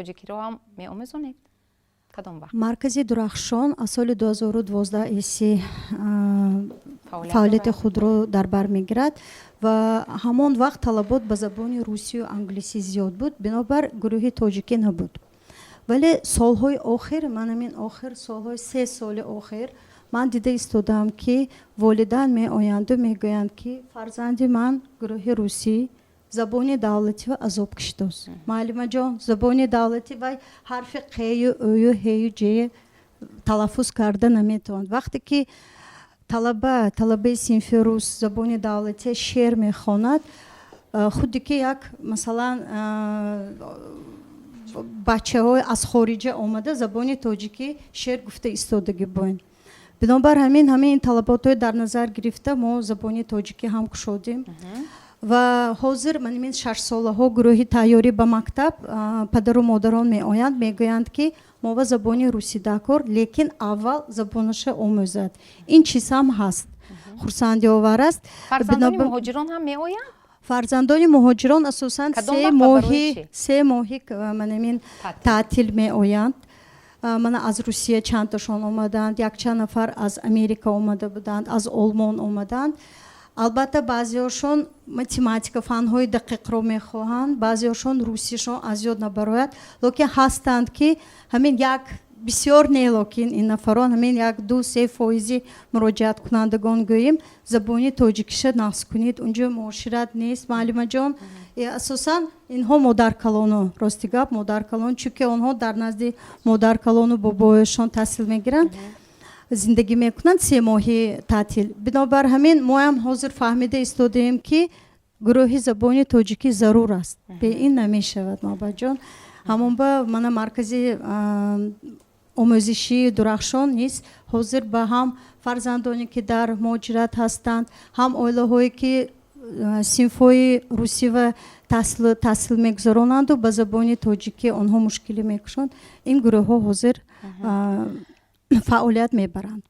тоҷикӣ ро ҳам меомӯзонед? کدام وقت؟ مرکز درخشان از سال 2012 ایسی فعالیت خود را در بر میگیرد و همان وقت طلبات به زبان روسی و انگلیسی زیاد بود، بنابر گروه تاجیکی نبود. ولی سالهای آخر، من همین آخر سالهای 3 سال آخر من دیده ایستادم که والدین می آیند و میگویند که فرزند من گروه روسی زبان دولتی و عذاب کشیده است. معلم جان زبان دولتی و حرف قی و او و هی و جی تلفظ کرده نمیتواند. وقتی که طلبه صنف روس زبان دولتی شعر میخواند، خودی که یک مثلا بچه های از خارجه آمده زبان تاجیکی شعر گفته ایستادگی باین. بنابر همین طلبات های در نظر گرفته ما زبان تاجیکی هم کشادیم. و حاضر من 6 ساله ها گروهی تیاری به مکتب پدر و مادران می آیند میگویند که ما با زبان روسی دکار، لیکن اول زبانش آموزد. این چیز هم هست. خرسندی آور است. فرزندان مهاجران هم می آیند؟ فرزندان مهاجران اساساً 3 ماهی من تعطیل می آیند. من از روسیه چند تاشون آمدند، یک چند نفر از امریکا آمده بودند، از آلمان آمدند. البته بعضیاشون متماتیک فنهای دقیق رو میخواهند، بعضیاشون روسیشون از یاد نبراید، لیکن هستند که همین یک بسیار نه، لیکن این نفران همین 1-2-3% مراجعت کنندگان گوییم زبانی تاجیکیش نقص کنید، اونجا معاشرت نیست. معلم جان اساسا اینها مادر کلانو راستی گپ مادر کلان، چون آنها در نزد مادر کلانو بابایشان تحصیل میگیرند زندگی میکنند 3 ماهی تعطیل. بنابر همین ما هم حاضر فهمیده ایستادیم که گروه زبان تاجیکی ضرور است، به این نمیشود. ما جان همون با من مرکزی آموزشی درخشان نیست، حاضر به هم فرزندانی که در مهاجرت هستند، هم اوله هایی که صنفای روسی و تحصیل میگذرانند و به زبان تاجیکی آنها مشکلی میکشند، این گروه ها حاضر فعالیت میبرند.